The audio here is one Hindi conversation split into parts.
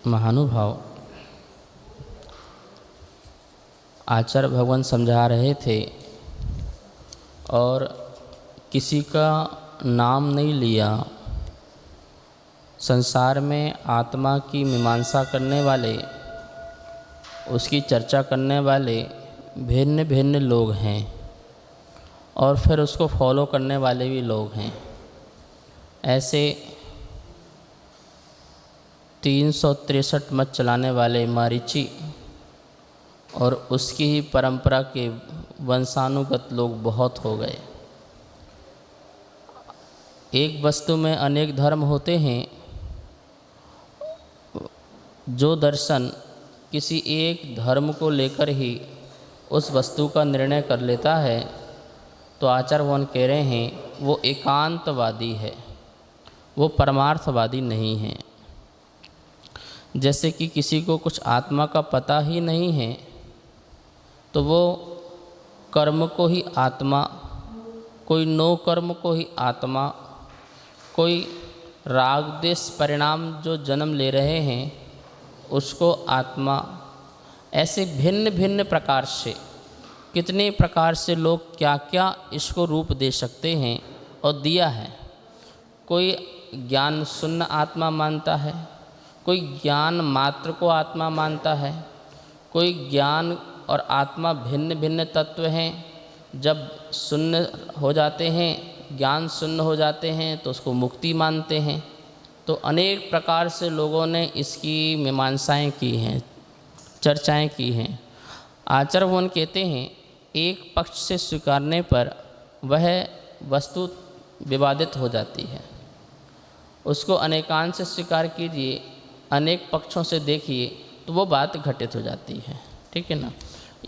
महानुभाव, आचार्य भगवान समझा रहे थे और किसी का नाम नहीं लिया। संसार में आत्मा की मीमांसा करने वाले, उसकी चर्चा करने वाले भिन्न भिन्न लोग हैं और फिर उसको फॉलो करने वाले भी लोग हैं। ऐसे 363 मत चलाने वाले मारीची और उसकी ही परंपरा के वंशानुगत लोग बहुत हो गए। एक वस्तु में अनेक धर्म होते हैं। जो दर्शन किसी एक धर्म को लेकर ही उस वस्तु का निर्णय कर लेता है, तो आचार्य भगवान कह रहे हैं वो एकांतवादी है, वो परमार्थवादी नहीं है। जैसे कि किसी को कुछ आत्मा का पता ही नहीं है, तो वो कर्म को ही आत्मा, कोई नो कर्म को ही आत्मा, कोई राग द्वेष परिणाम जो जन्म ले रहे हैं उसको आत्मा, ऐसे भिन्न भिन्न प्रकार से, कितने प्रकार से लोग क्या क्या इसको रूप दे सकते हैं और दिया है। कोई ज्ञान शून्य आत्मा मानता है, कोई ज्ञान मात्र को आत्मा मानता है, कोई ज्ञान और आत्मा भिन्न भिन्न तत्व हैं। जब शून्य हो जाते हैं, ज्ञान शून्य हो जाते हैं तो उसको मुक्ति मानते हैं। तो अनेक प्रकार से लोगों ने इसकी मीमांसाएं की हैं, चर्चाएं की हैं। आचार्य भगवान कहते हैं एक पक्ष से स्वीकारने पर वह वस्तु विवादित हो जाती है। उसको अनेकांश से स्वीकार कीजिए, अनेक पक्षों से देखिए, तो वो बात घटित हो जाती है। ठीक है ना।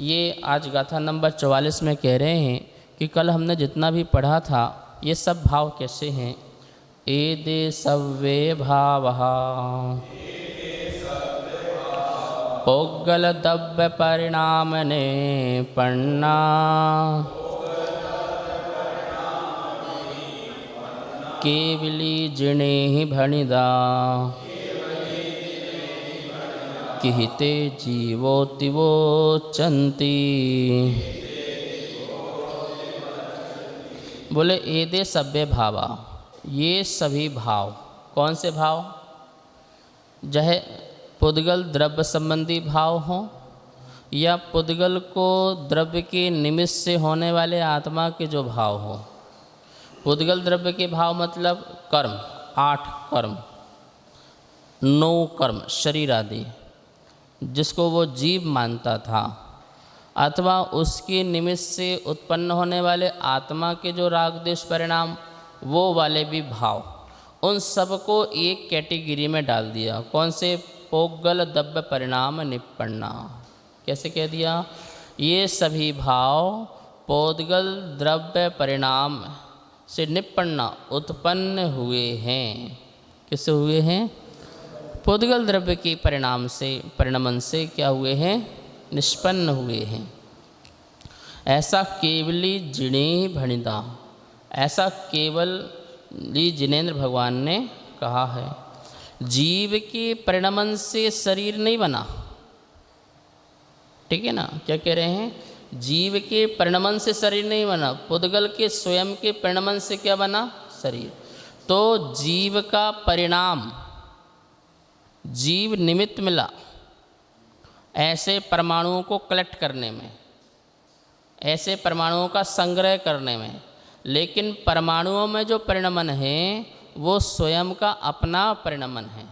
ये आज गाथा नंबर 44 में कह रहे हैं कि कल हमने जितना भी पढ़ा था ये सब भाव कैसे हैं। एदे सव्वे भावहा पोगल दव्य परिणामने पन्ना केवली जिणे ही भणिदा किहिते जीवोतिवोचन्ति। बोले एदे सभ्य भावा, ये सभी भाव। कौन से भाव? चाहे पुद्गल द्रव्य संबंधी भाव हो या पुद्गल को द्रव्य के निमित्त से होने वाले आत्मा के जो भाव हो। पुद्गल द्रव्य के भाव मतलब कर्म, 8 कर्म, 9 कर्म, शरीर आदि, जिसको वो जीव मानता था, अथवा उसके निमित्त से उत्पन्न होने वाले आत्मा के जो राग द्वेष परिणाम, वो वाले भी भाव, उन सबको एक कैटेगरी में डाल दिया। कौन से? पोगल दव्य परिणाम निपन्ना। कैसे कह दिया? ये सभी भाव पोद्गल द्रव्य परिणाम से निपन्ना उत्पन्न हुए हैं। किससे हुए हैं? पोद्गल द्रव्य के परिणाम से, परिणमन से क्या हुए हैं? निष्पन्न हुए हैं। ऐसा केवली जिणे भणिदा, ऐसा केवली जिनेन्द्र भगवान ने कहा है। जीव के परिणमन से शरीर नहीं बना। ठीक है ना। क्या कह रहे हैं? जीव के परिणमन से शरीर नहीं बना, पुद्गल के स्वयं के परिणमन से क्या बना? शरीर। तो जीव का परिणाम, जीव निमित्त मिला ऐसे परमाणुओं को कलेक्ट करने में, ऐसे परमाणुओं का संग्रह करने में। लेकिन परमाणुओं में जो परिणमन है वो स्वयं का अपना परिणमन है।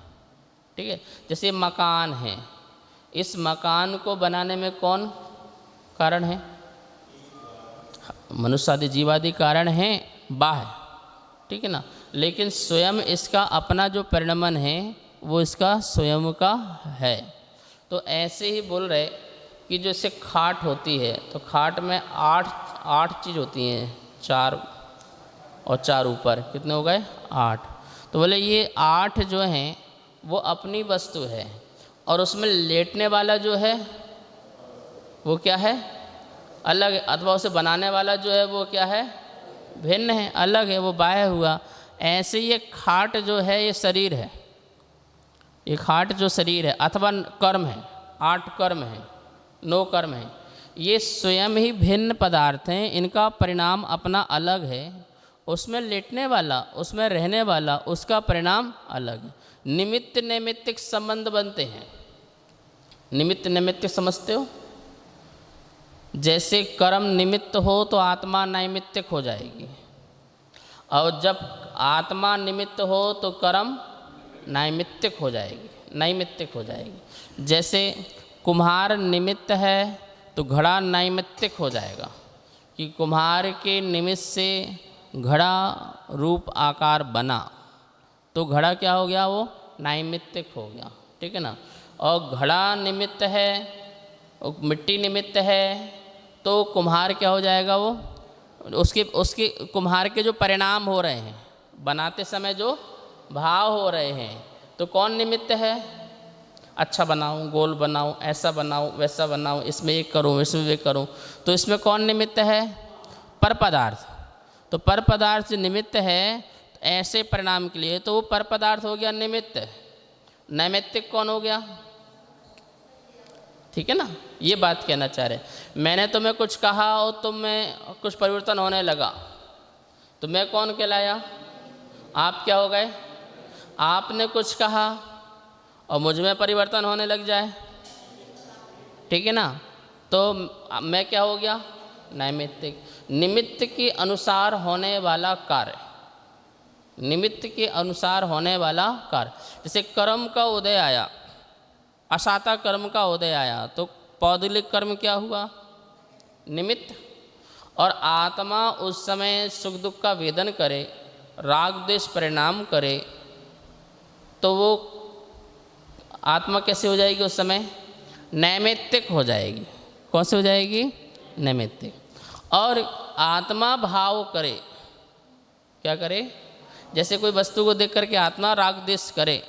ठीक है। जैसे मकान है, इस मकान को बनाने में कौन कारण है? मनुष्य आदि जीवादि कारण हैं, बाह्य। ठीक है ना। लेकिन स्वयं इसका अपना जो परिणमन है वो इसका स्वयं का है। तो ऐसे ही बोल रहे कि जैसे खाट होती है, तो खाट में आठ चीज़ होती हैं, 4 और 4 ऊपर, कितने हो गए? 8। तो बोले ये 8 जो हैं वो अपनी वस्तु है, और उसमें लेटने वाला जो है वो क्या है? अलग है। अथवा उसे बनाने वाला जो है वो क्या है? भिन्न है, अलग है, वो बाह्य हुआ। ऐसे ये खाट जो है ये शरीर है, एक हार्ट जो शरीर है अथवा कर्म है, 8 कर्म है, 9 कर्म है, ये स्वयं ही भिन्न पदार्थ हैं, इनका परिणाम अपना अलग है। उसमें लेटने वाला, उसमें रहने वाला, उसका परिणाम अलग है। निमित्त नैमित्तिक संबंध बनते हैं। निमित्त नैमित्तिक समझते हो? जैसे कर्म निमित्त हो तो आत्मा नैमित्तिक हो जाएगी, और जब आत्मा निमित्त हो तो कर्म नैमित्तिक हो जाएगी, नैमित्तिक हो जाएगी। जैसे कुम्हार निमित्त है तो घड़ा नैमित्तिक हो जाएगा, कि कुम्हार के निमित्त से घड़ा रूप आकार बना, तो घड़ा क्या हो गया? वो नैमित्तिक हो गया, ठीक है ना। और घड़ा निमित्त है, मिट्टी निमित्त है, तो कुम्हार क्या हो जाएगा? वो उसके कुम्हार के जो परिणाम हो रहे हैं, बनाते समय जो भाव हो रहे हैं, तो कौन निमित्त है? अच्छा बनाऊं, गोल बनाऊं, ऐसा बनाऊं, वैसा बनाऊं, इसमें एक करूं, इसमें वे करूं, तो इसमें कौन निमित्त है? पर पदार्थ। तो पर पदार्थ निमित्त है ऐसे परिणाम के लिए, तो वो पर पदार्थ हो गया निमित्त। नैमित्तिक कौन हो गया? ठीक है ना, ये बात कहना चाह रहे। मैंने तुम्हें कुछ कहा और तुम में कुछ परिवर्तन होने लगा, तो मैं कौन कहलाया? आप क्या हो गए? आपने कुछ कहा और मुझ में परिवर्तन होने लग जाए, ठीक है ना, तो मैं क्या हो गया? नैमित्तिक। निमित्त के अनुसार होने वाला कार्य, निमित्त के अनुसार होने वाला कार्य। जैसे कर्म का उदय आया, असाता कर्म का उदय आया, तो पौदलिक कर्म क्या हुआ? निमित्त। और आत्मा उस समय सुख दुख का वेदन करे, राग द्वेष परिणाम करे, तो वो आत्मा कैसे हो जाएगी? उस समय नैमित्तिक हो जाएगी। कौन से हो जाएगी? नैमित्तिक। और आत्मा भाव करे, क्या करे? जैसे कोई वस्तु को देख करके आत्मा राग द्वेष करे,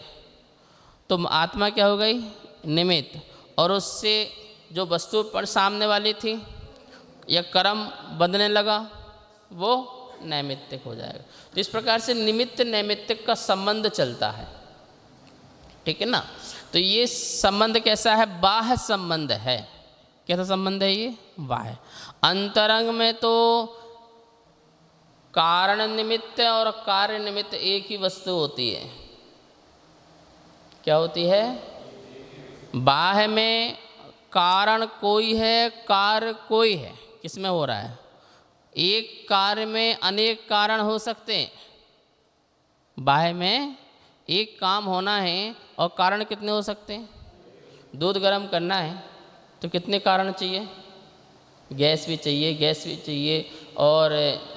तो आत्मा क्या हो गई? निमित्त। और उससे जो वस्तु पर सामने वाली थी या कर्म बंधने लगा, वो नैमित्तिक हो जाएगा। तो इस प्रकार से निमित्त नैमित्तिक का संबंध चलता है, ठीक है ना। तो ये संबंध कैसा है? बाह्य संबंध है। कैसा संबंध है ये? बाह्य। अंतरंग में तो कारण निमित्त और कार्य निमित्त एक ही वस्तु होती है। क्या होती है? बाह्य में कारण कोई है, कार्य कोई है। किसमें हो रहा है? एक कार्य में अनेक कारण हो सकते हैं। बाह्य में एक काम होना है और कारण कितने हो सकते हैं? दूध गर्म करना है तो कितने कारण चाहिए? गैस भी चाहिए, गैस भी चाहिए, और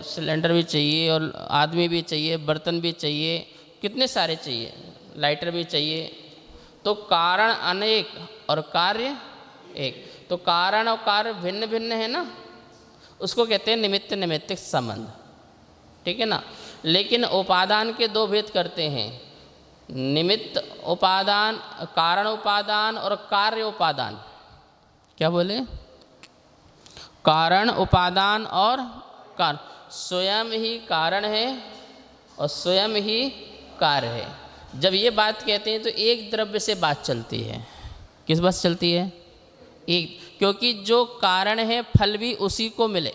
सिलेंडर भी चाहिए, और आदमी भी चाहिए, बर्तन भी चाहिए, कितने सारे चाहिए, लाइटर भी चाहिए। तो कारण अनेक और कार्य एक। तो कारण और कार्य भिन्न भिन्न है ना, उसको कहते हैं निमित्त नैमित्तिक संबंध, ठीक है ना। लेकिन उपादान के दो भेद करते हैं, निमित्त उपादान, कारण उपादान और कार्य उपादान। क्या बोले? कारण उपादान और कार्य। स्वयं ही कारण है और स्वयं ही कार्य है। जब ये बात कहते हैं तो एक द्रव्य से बात चलती है। किस बात से चलती है? एक। क्योंकि जो कारण है फल भी उसी को मिले,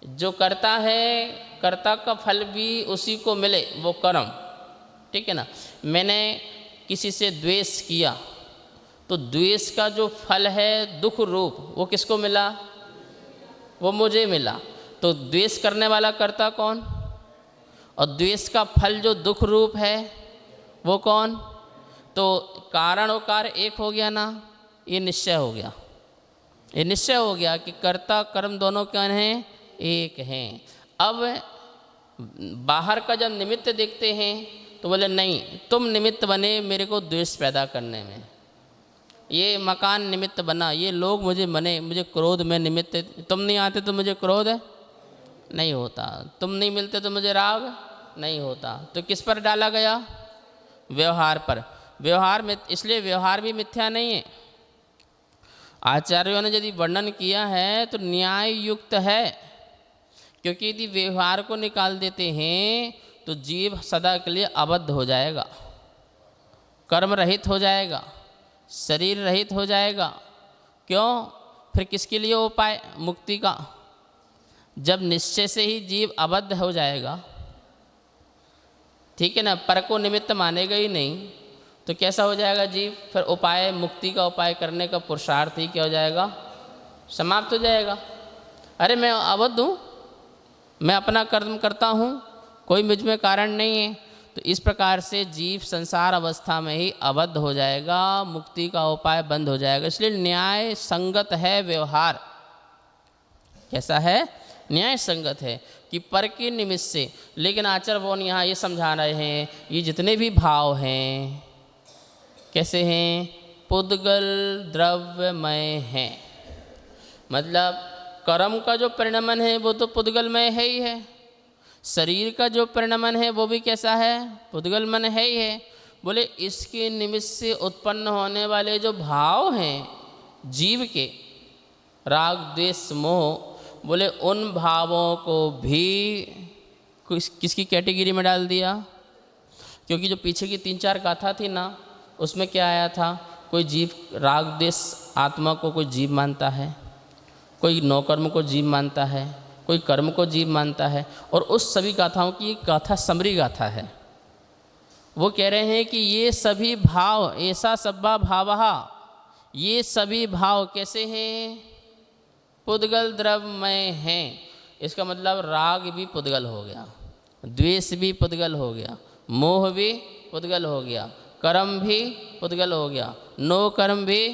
जो करता है कर्ता का फल भी उसी को मिले, वो कर्म, ठीक है ना। मैंने किसी से द्वेष किया तो द्वेष का जो फल है दुख रूप, वो किसको मिला? वो मुझे मिला। तो द्वेष करने वाला कर्ता कौन? और द्वेष का फल जो दुख रूप है वो कौन? तो कारण और कार्य एक हो गया ना, ये निश्चय हो गया। ये निश्चय हो गया कि कर्ता कर्म दोनों क्या हैं? एक हैं। अब बाहर का जब निमित्त देखते हैं तो बोले नहीं, तुम निमित्त बने मेरे को द्वेष पैदा करने में। ये मकान निमित्त बना, ये लोग मुझे बने, मुझे क्रोध में निमित्त। तुम नहीं आते तो मुझे क्रोध नहीं होता, तुम नहीं मिलते तो मुझे राग नहीं होता। तो किस पर डाला गया? व्यवहार पर। व्यवहार में, इसलिए व्यवहार भी मिथ्या नहीं है। आचार्यों ने यदि वर्णन किया है तो न्याय युक्त है, क्योंकि यदि व्यवहार को निकाल देते हैं तो जीव सदा के लिए अबद्ध हो जाएगा। कर्म रहित हो जाएगा, शरीर रहित हो जाएगा। क्यों? फिर किसके लिए उपाय मुक्ति का? जब निश्चय से ही जीव अबद्ध हो जाएगा, ठीक है ना, पर को निमित्त मानेगा ही नहीं, तो कैसा हो जाएगा जीव? फिर उपाय, मुक्ति का उपाय करने का पुरुषार्थ ही क्या हो जाएगा? समाप्त हो जाएगा। अरे मैं अबद्ध हूँ, मैं अपना कर्म करता हूँ, कोई मुझ में कारण नहीं है। तो इस प्रकार से जीव संसार अवस्था में ही अबद्ध हो जाएगा, मुक्ति का उपाय बंद हो जाएगा। इसलिए न्याय संगत है व्यवहार। कैसा है? न्याय संगत है कि पर के निमित्त से। लेकिन आचार्यगण यहाँ ये समझा रहे हैं, ये जितने भी भाव हैं कैसे हैं? पुद्गल द्रव्यमय हैं। मतलब कर्म का जो परिणमन है वो तो पुद्गलमय है ही है, शरीर का जो परिणमन है वो भी कैसा है? पुद्गलमय है ही है। बोले इसके निमित्त से उत्पन्न होने वाले जो भाव हैं जीव के, राग द्वेष मोह, बोले उन भावों को भी किसकी कैटेगरी में डाल दिया? क्योंकि जो पीछे की 3-4 गाथा थी ना, उसमें क्या आया था? कोई जीव राग द्वेष आत्मा को कोई जीव मानता है, कोई नौकर्म को जीव मानता है, कोई कर्म को जीव मानता है। और उस सभी गाथाओं की एक गाथा समरी गाथा है। वो कह रहे हैं कि ये सभी भाव, ऐसा सब्बा भावहा, ये सभी भाव कैसे हैं? पुद्गल द्रव्यमय हैं। इसका मतलब राग भी पुद्गल हो गया, द्वेष भी पुद्गल हो गया, मोह भी पुद्गल हो गया, कर्म भी पुद्गल हो गया, नो कर्म भी।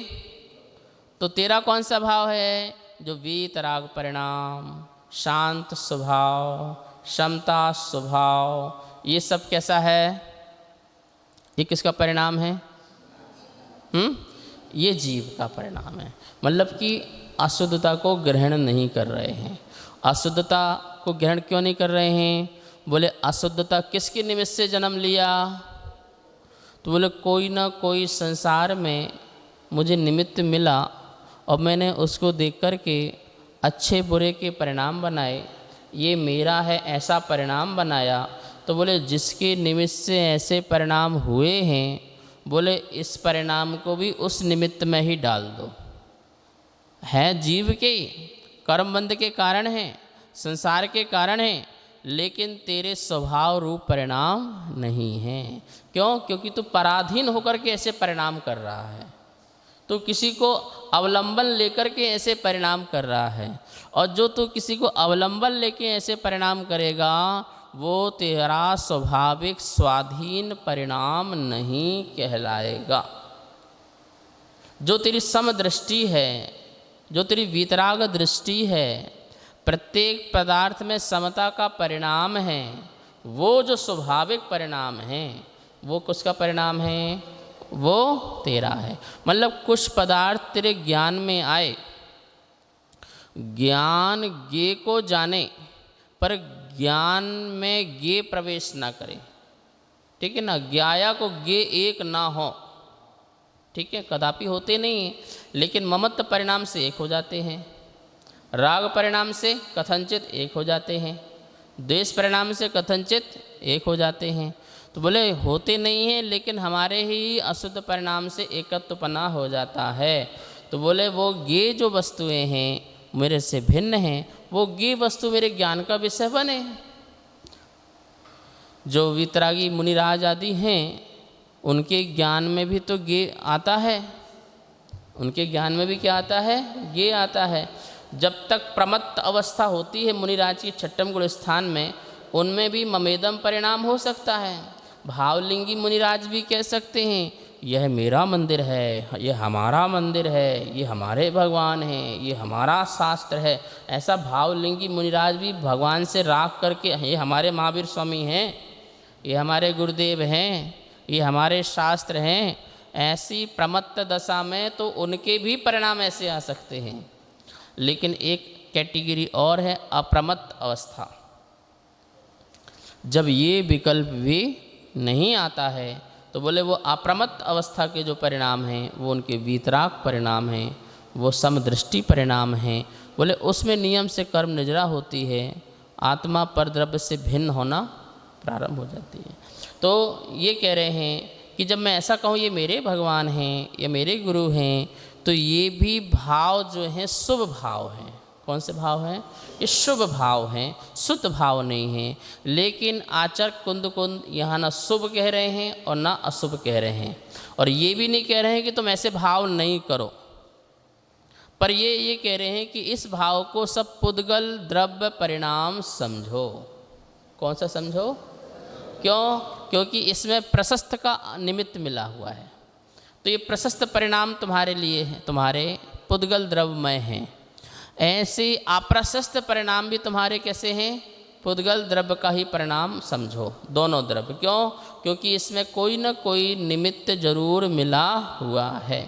तो तेरा कौन सा भाव है? जो वीतराग परिणाम, शांत स्वभाव, क्षमता स्वभाव, ये सब कैसा है? ये किसका परिणाम है? ये जीव का परिणाम है। मतलब कि अशुद्धता को ग्रहण नहीं कर रहे हैं। अशुद्धता को ग्रहण क्यों नहीं कर रहे हैं? बोले अशुद्धता किसके निमित्त से जन्म लिया? तो बोले कोई ना कोई संसार में मुझे निमित्त मिला और मैंने उसको देख कर के अच्छे बुरे के परिणाम बनाए, ये मेरा है ऐसा परिणाम बनाया। तो बोले जिसके निमित्त से ऐसे परिणाम हुए हैं, बोले इस परिणाम को भी उस निमित्त में ही डाल दो। है जीव के कर्मबंध के कारण हैं, संसार के कारण हैं, लेकिन तेरे स्वभाव रूप परिणाम नहीं हैं। क्यों? क्योंकि तू पराधीन होकर के ऐसे परिणाम कर रहा है, तो किसी को अवलंबन लेकर के ऐसे परिणाम कर रहा है। और जो तू किसी को अवलंबन लेके ऐसे परिणाम करेगा, वो तेरा स्वाभाविक स्वाधीन परिणाम नहीं कहलाएगा। जो तेरी समदृष्टि है, जो तेरी वीतराग दृष्टि है, प्रत्येक पदार्थ में समता का परिणाम है, वो जो स्वाभाविक परिणाम है वो किसका परिणाम है? वो तेरा है। मतलब कुछ पदार्थ तेरे ज्ञान में आए, ज्ञान गे को जाने पर ज्ञान में गे प्रवेश ना करे, ठीक है ना, ज्ञाया को गे एक ना हो, ठीक है, कदापि होते नहीं हैं, लेकिन ममत्व परिणाम से एक हो जाते हैं, राग परिणाम से कथनचित एक हो जाते हैं, द्वेष परिणाम से कथनचित एक हो जाते हैं। तो बोले होते नहीं हैं, लेकिन हमारे ही अशुद्ध परिणाम से एकत्वपना हो जाता है। तो बोले वो गे जो वस्तुएं हैं मेरे से भिन्न हैं, वो गे वस्तु मेरे ज्ञान का विषय बने। जो वितरागी मुनिराज आदि हैं, उनके ज्ञान में भी तो गे आता है, उनके ज्ञान में भी क्या आता है? गे आता है। जब तक प्रमत्त अवस्था होती है मुनिराज की छठम गुण स्थान में, उनमें भी ममेदम परिणाम हो सकता है। भावलिंगी मुनिराज भी कह सकते हैं यह मेरा मंदिर है, ये हमारा मंदिर है, ये हमारे भगवान हैं, ये हमारा शास्त्र है। ऐसा भावलिंगी मुनिराज भी भगवान से राग करके ये हमारे महावीर स्वामी हैं, ये हमारे गुरुदेव हैं, ये हमारे शास्त्र हैं। ऐसी प्रमत्त दशा में तो उनके भी परिणाम ऐसे आ सकते हैं। लेकिन एक कैटेगरी और है अप्रमत्त अवस्था। जब ये विकल्प भी नहीं आता है तो बोले वो अप्रमत्त अवस्था के जो परिणाम हैं वो उनके वीतराग परिणाम हैं, वो समदृष्टि परिणाम हैं। बोले उसमें नियम से कर्म निजरा होती है, आत्मा परद्रव्य से भिन्न होना प्रारंभ हो जाती है। तो ये कह रहे हैं कि जब मैं ऐसा कहूँ ये मेरे भगवान हैं या मेरे गुरु हैं, तो ये भी भाव जो हैं शुभ भाव हैं। कौन से भाव हैं? ये शुभ भाव हैं, शुद्ध भाव नहीं हैं। लेकिन आचार्य कुंद कुंद यहाँ ना शुभ कह रहे हैं और ना अशुभ कह रहे हैं, और ये भी नहीं कह रहे हैं कि तुम ऐसे भाव नहीं करो, पर ये कह रहे हैं कि इस भाव को सब पुद्गल द्रव्य परिणाम समझो। कौन सा समझो? क्यों? क्योंकि इसमें प्रशस्त का निमित्त मिला हुआ है, तो ये प्रशस्त परिणाम तुम्हारे लिए है, तुम्हारे पुद्गल द्रव्यमय हैं। ऐसे अप्रशस्त परिणाम भी तुम्हारे कैसे हैं? पुद्गल द्रव्य का ही परिणाम समझो, दोनों द्रव्य। क्यों? क्योंकि इसमें कोई न कोई निमित्त जरूर मिला हुआ है।